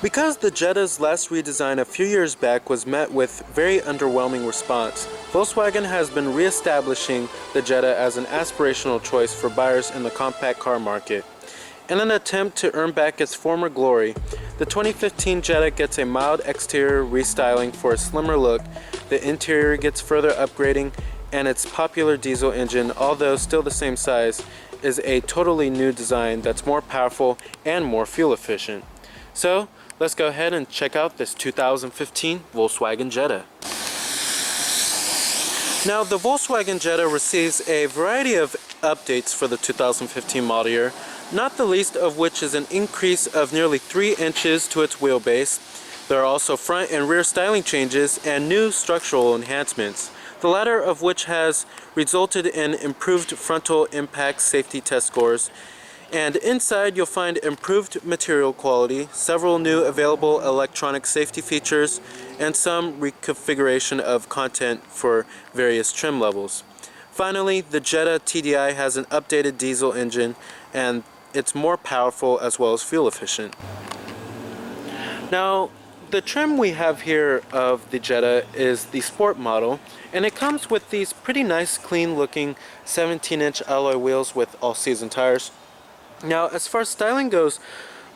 Because the Jetta's last redesign a few years back was met with very underwhelming response, Volkswagen has been re-establishing the Jetta as an aspirational choice for buyers in the compact car market. In an attempt to earn back its former glory, the 2015 Jetta gets a mild exterior restyling for a slimmer look, the interior gets further upgrading, and its popular diesel engine, although still the same size, is a totally new design that's more powerful and more fuel efficient. So, let's go ahead and check out this 2015 Volkswagen Jetta. Now, the Volkswagen Jetta receives a variety of updates for the 2015 model year, not the least of which is an increase of nearly 3 inches to its wheelbase. There are also front and rear styling changes and new structural enhancements, the latter of which has resulted in improved frontal impact safety test scores. And inside you'll find improved material quality, several new available electronic safety features, and some reconfiguration of content for various trim levels. Finally, the Jetta TDI has an updated diesel engine, and it's more powerful as well as fuel efficient. Now, the trim we have here of the Jetta is the Sport model, and it comes with these pretty nice clean looking 17-inch alloy wheels with all-season tires. Now, as far as styling goes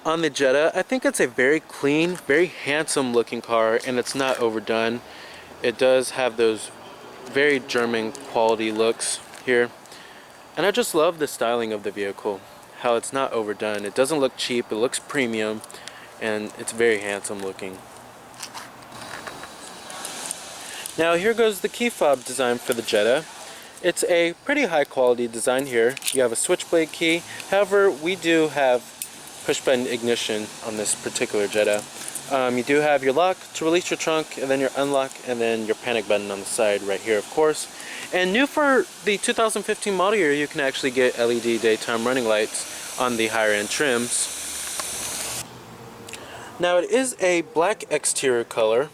on the Jetta, I think it's a very clean, very handsome looking car, and it's not overdone. It does have those very German quality looks here, and I just love the styling of the vehicle, how it's not overdone. It doesn't look cheap, it looks premium, and it's very handsome looking. Now here goes the key fob design for the Jetta. It's a pretty high quality design here. You have a switchblade key. However, we do have push button ignition on this particular Jetta. You do have your lock to release your trunk, and then your unlock, and then your panic button on the side right here, of course. And new for the 2015 model year, you can actually get LED daytime running lights on the higher end trims. Now it is a black exterior color.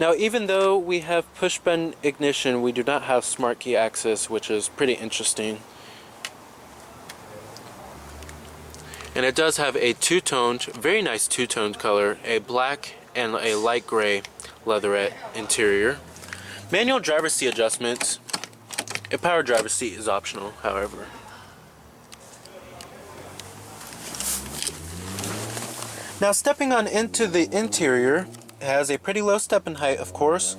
Now, even though we have push button ignition, we do not have smart key access, which is pretty interesting. And it does have a two-toned, very nice two-toned color, a black and a light gray leatherette interior. Manual driver's seat adjustments. A power driver's seat is optional, however. Now, stepping on into the interior, it has a pretty low step-in height, of course,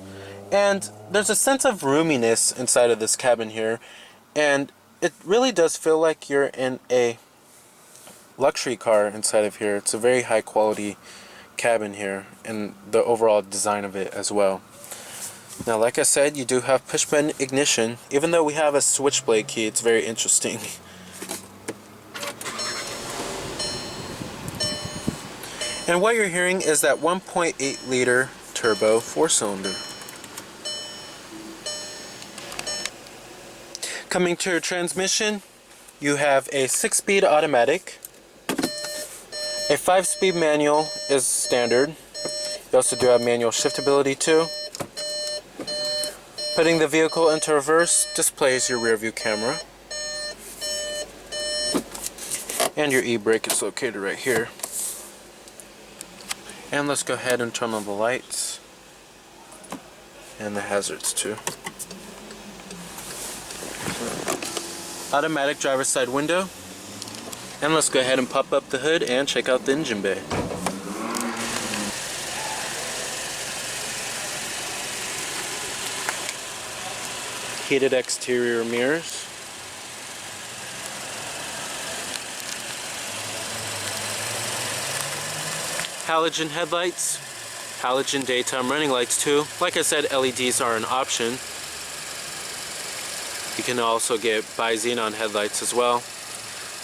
and there's a sense of roominess inside of this cabin here, and it really does feel like you're in a luxury car inside of here. It's a very high quality cabin here, and the overall design of it as well. Now, like I said, you do have push button ignition. Even though we have a switchblade key, it's very interesting. And what you're hearing is that 1.8 liter turbo 4-cylinder. Coming to your transmission, you have a 6-speed automatic. A 5-speed manual is standard. You also do have manual shiftability too. Putting the vehicle into reverse displays your rear view camera. And your e-brake is located right here. And let's go ahead and turn on the lights and the hazards too. Automatic driver's side window. And let's go ahead and pop up the hood and check out the engine bay. Heated exterior mirrors. Halogen headlights, halogen daytime running lights too. Like I said, LEDs are an option. You can also get bi-xenon headlights as well.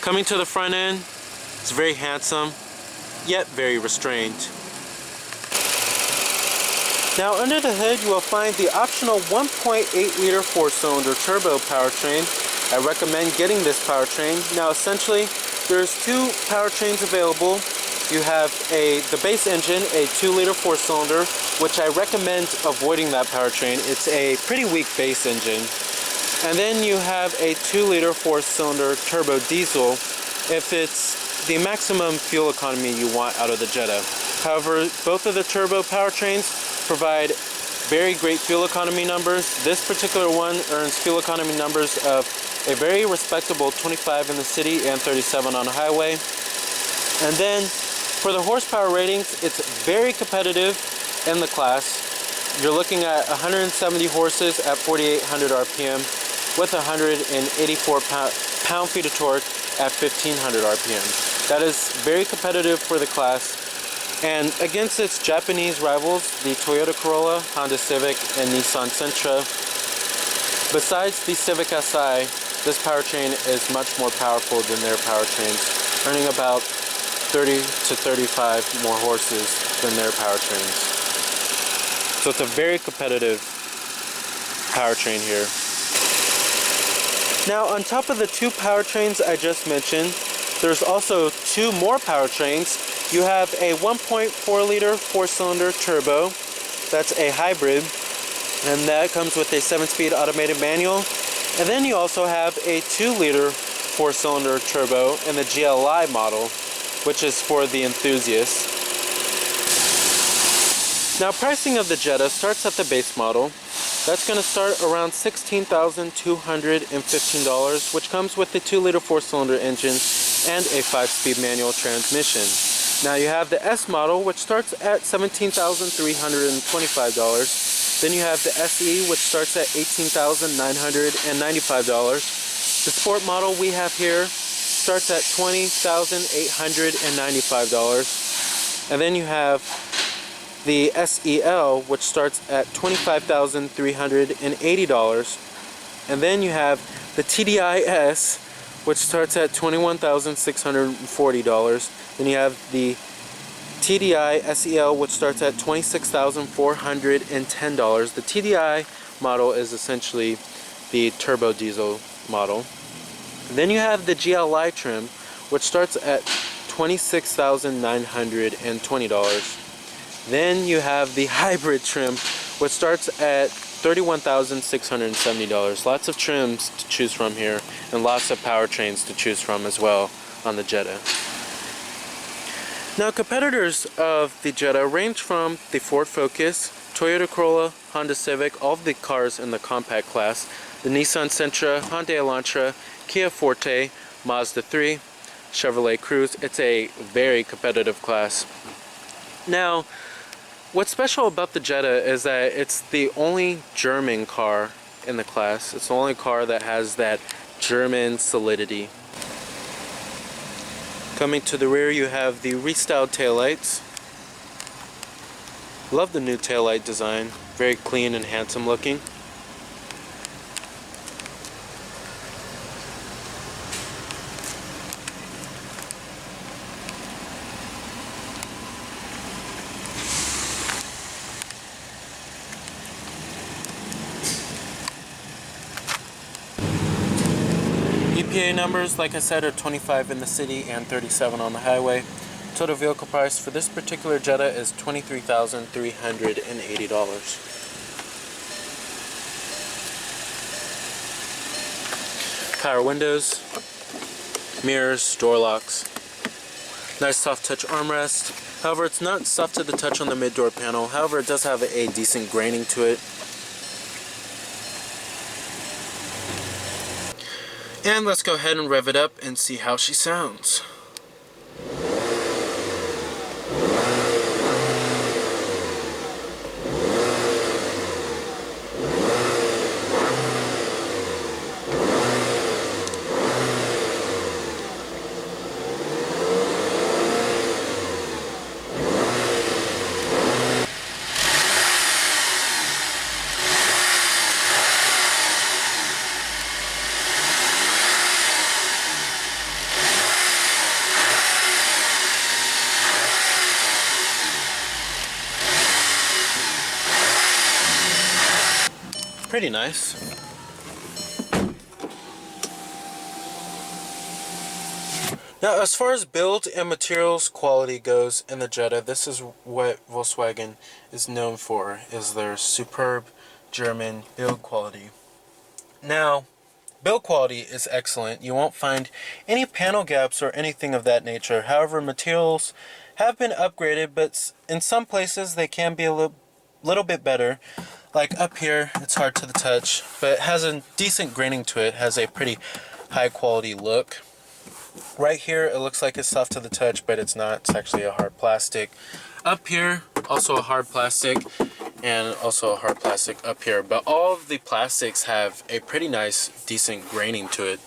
Coming to the front end, it's very handsome, yet very restrained. Now under the hood you will find the optional 1.8 liter 4-cylinder turbo powertrain. I recommend getting this powertrain. Now essentially, there's two powertrains available. You have the base engine, a 2-liter 4-cylinder, which I recommend avoiding that powertrain. It's a pretty weak base engine. And then you have a 2-liter 4-cylinder turbo diesel. If it's the maximum fuel economy you want out of the Jetta. However, both of the turbo powertrains provide very great fuel economy numbers. This particular one earns fuel economy numbers of a very respectable 25 in the city and 37 on the highway. And then for the horsepower ratings, it's very competitive in the class. You're looking at 170 horses at 4,800 RPM with 184 pound-feet of torque at 1,500 RPM. That is very competitive for the class. And against its Japanese rivals, the Toyota Corolla, Honda Civic, and Nissan Sentra, besides the Civic Si, this powertrain is much more powerful than their powertrains, earning about 30 to 35 more horses than their powertrains. So it's a very competitive powertrain here. Now, on top of the two powertrains I just mentioned, there's also two more powertrains. You have a 1.4 liter 4-cylinder turbo. That's a hybrid, and that comes with a 7-speed automated manual. And then you also have a 2 liter 4-cylinder turbo in the GLI model, which is for the enthusiasts. Now, pricing of the Jetta starts at the base model. That's going to start around $16,215, which comes with the 2 liter 4-cylinder engine and a 5-speed manual transmission. Now you have the S model, which starts at $17,325. Then you have the SE, which starts at $18,995. The Sport model we have here starts at $20,895. And then you have the SEL, which starts at $25,380. And then you have the TDI-S, which starts at $21,640. Then you have the TDI SEL, which starts at $26,410. The TDI model is essentially the turbo diesel model. And then you have the GLI trim, which starts at $26,920. Then you have the hybrid trim, which starts at $31,670. Lots of trims to choose from here, and lots of powertrains to choose from as well on the Jetta. Now, competitors of the Jetta range from the Ford Focus, Toyota Corolla, Honda Civic, all of the cars in the compact class, the Nissan Sentra, Hyundai Elantra, Kia Forte, Mazda 3, Chevrolet Cruze. It's a very competitive class. Now, what's special about the Jetta is that it's the only German car in the class. It's the only car that has that German solidity. Coming to the rear, you have the restyled taillights. Love the new taillight design. Very clean and handsome looking. EPA numbers, like I said, are 25 in the city and 37 on the highway. Total vehicle price for this particular Jetta is $23,380. Power windows, mirrors, door locks. Nice soft touch armrest. However, it's not soft to the touch on the mid-door panel. However, it does have a decent graining to it. And let's go ahead and rev it up and see how she sounds. Pretty nice. Now, as far as build and materials quality goes in the Jetta, this is what Volkswagen is known for, is their superb German build quality. Now, Build quality is excellent. You won't find any panel gaps or anything of that nature. However, materials have been upgraded, but in some places they can be a little bit better. Like up here, it's hard to the touch, but it has a decent graining to it, has a pretty high quality look. Right here, it looks like it's soft to the touch, but it's not. It's actually a hard plastic. Up here, also a hard plastic, and also a hard plastic up here. But all of the plastics have a pretty nice, decent graining to it.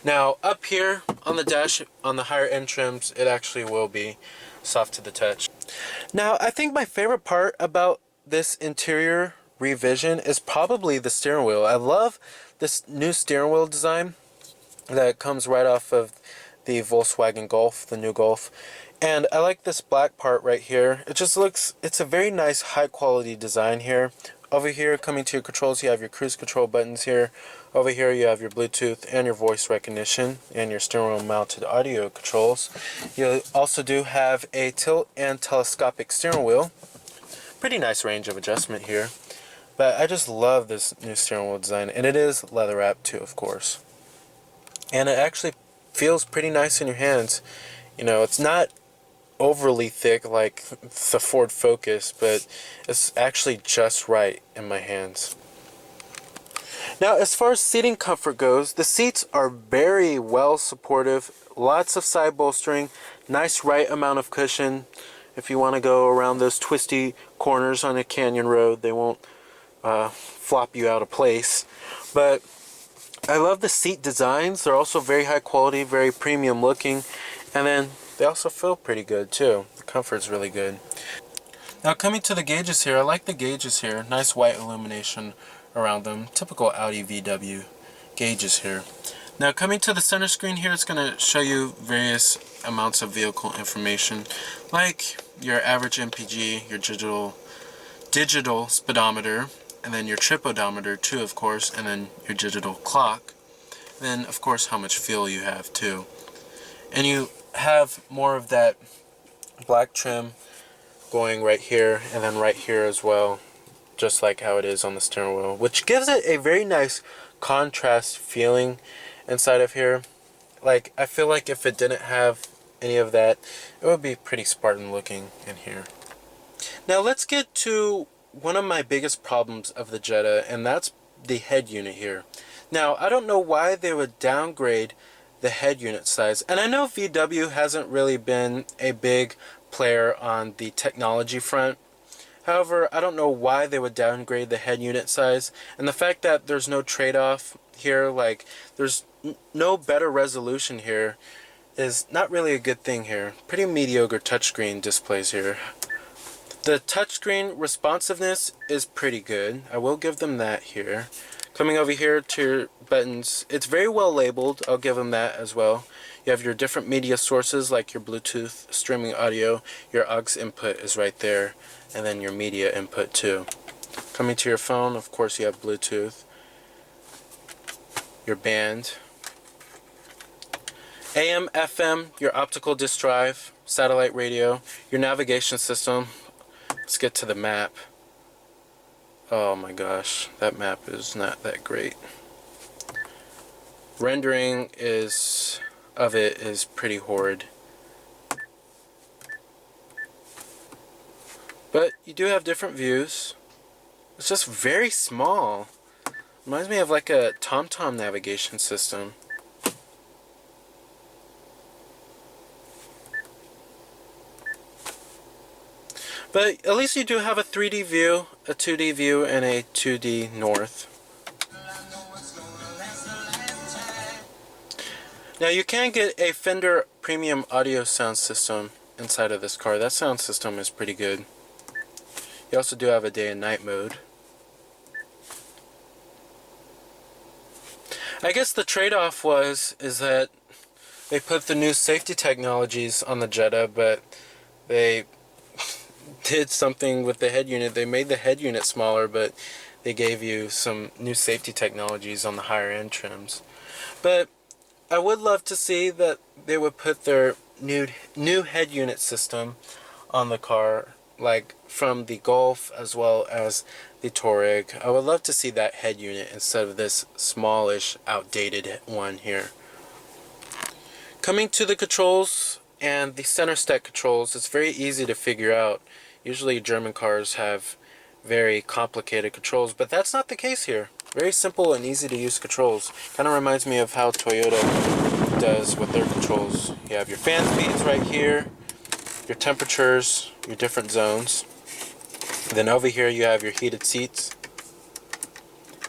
Now, up here on the dash, on the higher end trims, it actually will be soft to the touch. Now, I think my favorite part about this interior revision is probably the steering wheel. I love this new steering wheel design that comes right off of the Volkswagen Golf, the new Golf. And I like this black part right here. It just looks, it's a very nice high quality design here. Over here, coming to your controls, you have your cruise control buttons here. Over here, you have your Bluetooth and your voice recognition and your steering wheel mounted audio controls. You also do have a tilt and telescopic steering wheel. Pretty nice range of adjustment here. But I just love this new steering wheel design, and it is leather wrapped too, of course. And it actually feels pretty nice in your hands. You know, it's not overly thick like the Ford Focus, but it's actually just right in my hands. Now, as far as seating comfort goes, the seats are very well supportive, lots of side bolstering, nice right amount of cushion. If you want to go around those twisty corners on a canyon road, they won't flop you out of place. But I love the seat designs. They're also very high quality, very premium looking, and then they also feel pretty good too. The comfort's really good. Now, coming to the gauges here, I like the gauges here. Nice white illumination around them. Typical Audi VW gauges here. Now, coming to the center screen here, it's going to show you various amounts of vehicle information, like your average MPG, your digital speedometer, and then your trip odometer too, of course, and then your digital clock. And then, of course, how much fuel you have too. And you have more of that black trim going right here and then right here as well, just like how it is on the steering wheel, which gives it a very nice contrast feeling inside of here. Like, I feel like if it didn't have any of that, it would be pretty Spartan looking in here. Now let's get to one of my biggest problems of the Jetta, and that's the head unit here. Now, I don't know why they would downgrade the head unit size, and I know VW hasn't really been a big player on the technology front. However, I don't know why they would downgrade the head unit size, and the fact that there's no trade-off here, like there's no better resolution here, is not really a good thing here. Pretty mediocre touchscreen displays here. The touchscreen responsiveness is pretty good. I will give them that here. Coming over here to your buttons, it's very well labeled. I'll give them that as well. You have your different media sources like your Bluetooth streaming audio. Your aux input is right there, and then your media input too. Coming to your phone, of course, you have Bluetooth, your band, AM, FM, your optical disc drive, satellite radio, your navigation system. Let's get to the map. Oh my gosh, that map is not that great. Rendering of it is pretty horrid. But you do have different views. It's just very small. Reminds me of like a TomTom navigation system. But at least you do have a 3D view, a 2D view, and a 2D north. Now you can get a Fender premium audio sound system inside of this car. That sound system is pretty good. You also do have a day and night mode. I guess the trade-off is that they put the new safety technologies on the Jetta, but they did something with the head unit. They made the head unit smaller, but they gave you some new safety technologies on the higher end trims. But I would love to see that they would put their new head unit system on the car, like from the Golf as well as the Touareg. I would love to see that head unit instead of this smallish, outdated one here. Coming to the controls and the center stack controls, it's very easy to figure out. Usually German cars have very complicated controls, but that's not the case here. Very simple and easy to use controls. Kind of reminds me of how Toyota does with their controls. You have your fan speeds right here, your temperatures, your different zones. And then over here you have your heated seats,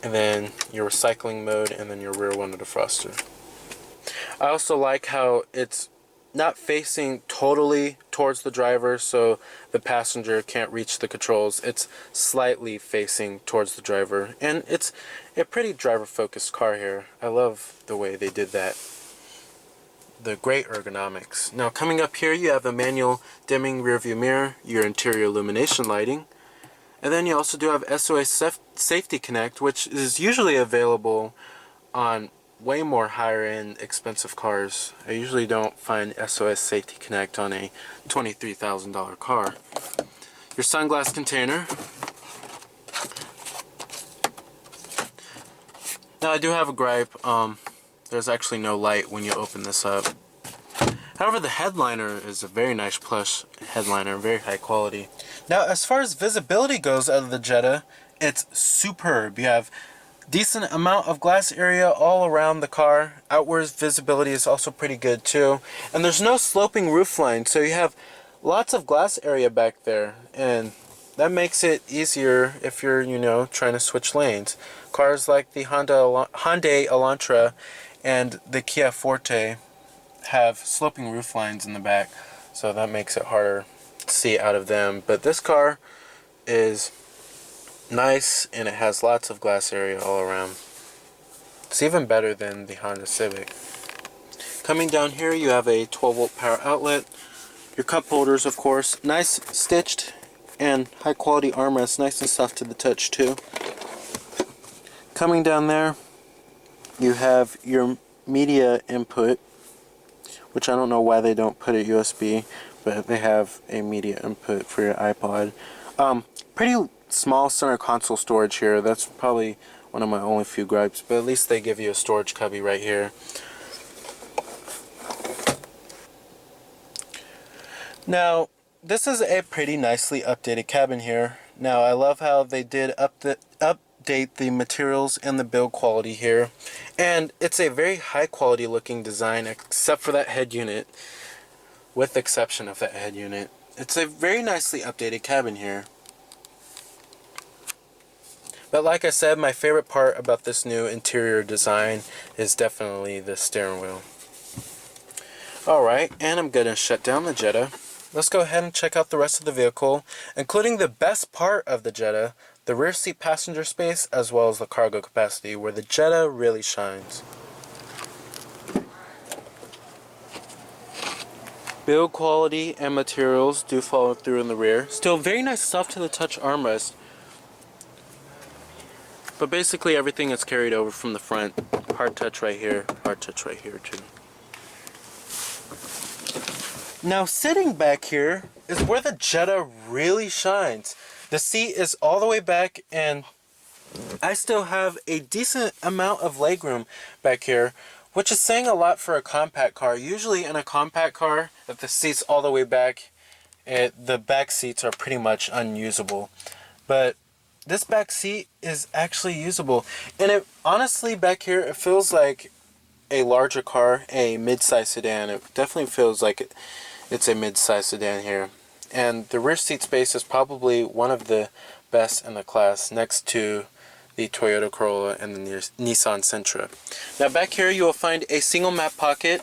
and then your recycling mode, and then your rear window defroster. I also like how it's not facing totally towards the driver so the passenger can't reach the controls. It's slightly facing towards the driver, and it's a pretty driver focused car here. I love the way they did that. The great ergonomics. Now coming up here you have a manual dimming rear view mirror, your interior illumination lighting, and then you also do have SOS Safety Connect, which is usually available on way more higher end expensive cars. I usually don't find SOS Safety Connect on a $23,000 car. Your sunglass container. Now I do have a gripe. There's actually no light when you open this up. However, the headliner is a very nice plush headliner, very high quality. Now as far as visibility goes out of the Jetta, it's superb. You have decent amount of glass area all around the car. Outwards visibility is also pretty good too. And there's no sloping roof line, so you have lots of glass area back there, and that makes it easier if you're, you know, trying to switch lanes. Cars like the Hyundai Elantra and the Kia Forte have sloping roof lines in the back, so that makes it harder to see out of them. But this car is nice, and it has lots of glass area all around. It's even better than the Honda Civic. Coming down here you have a 12-volt power outlet, your cup holders of course, nice stitched and high quality armrests, nice and soft to the touch too. Coming down there you have your media input, which I don't know why they don't put it USB, but they have a media input for your iPod. Pretty small center console storage here. That's probably one of my only few gripes, but at least they give you a storage cubby right here. Now this is a pretty nicely updated cabin here. Now I love how they did update the materials and the build quality here, and it's a very high quality looking design except for that head unit. With the exception of that head unit, it's a very nicely updated cabin here. But like I said, my favorite part about this new interior design is definitely the steering wheel. Alright, and I'm going to shut down the Jetta. Let's go ahead and check out the rest of the vehicle, including the best part of the Jetta, the rear seat passenger space, as well as the cargo capacity, where the Jetta really shines. Build quality and materials do follow through in the rear. Still very nice soft to the touch armrest. But basically everything is carried over from the front. Hard touch right here too. Now sitting back here is where the Jetta really shines. The seat is all the way back, and I still have a decent amount of legroom back here, which is saying a lot for a compact car. Usually in a compact car, if the seat's all the way back, the back seats are pretty much unusable. But this back seat is actually usable, and it honestly back here it feels like a larger car, a mid-size sedan. It definitely feels like it's a mid-size sedan here, and the rear seat space is probably one of the best in the class, next to the Toyota Corolla and the Nissan Sentra. Now back here you will find a single map pocket,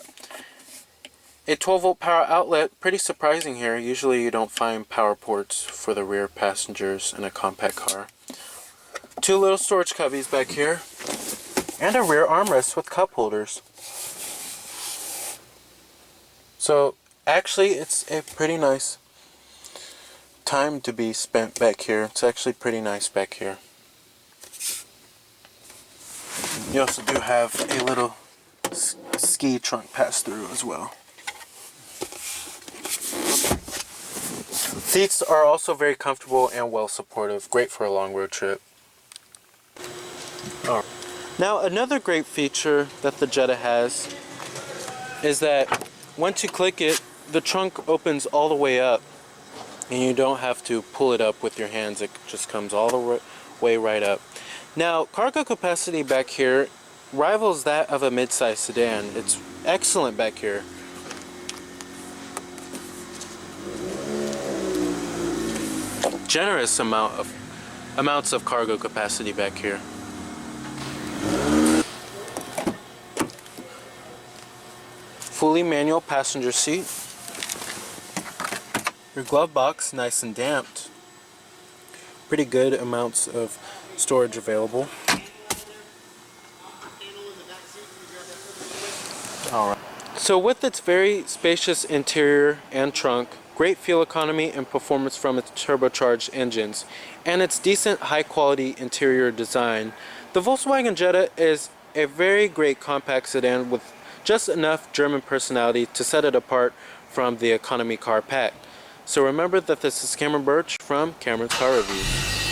a 12-volt power outlet. Pretty surprising here. Usually you don't find power ports for the rear passengers in a compact car. Two little storage cubbies back here, and a rear armrest with cup holders. So actually it's a pretty nice time to be spent back here. It's actually pretty nice back here. You also do have a little ski trunk pass through as well. Seats are also very comfortable and well supportive, great for a long road trip. Alright. Now another great feature that the Jetta has is that once you click it, the trunk opens all the way up and you don't have to pull it up with your hands. It just comes all the way right up. Now cargo capacity back here rivals that of a mid-size sedan. It's excellent back here. Generous amounts of cargo capacity back here. Fully manual passenger seat. Your glove box nice and damped. Pretty good amounts of storage available. Alright. So with its very spacious interior and trunk, great fuel economy and performance from its turbocharged engines, and its decent high-quality interior design, the Volkswagen Jetta is a very great compact sedan with just enough German personality to set it apart from the economy car pack. So remember that this is Cameron Birch from Cameron's Car Reviews.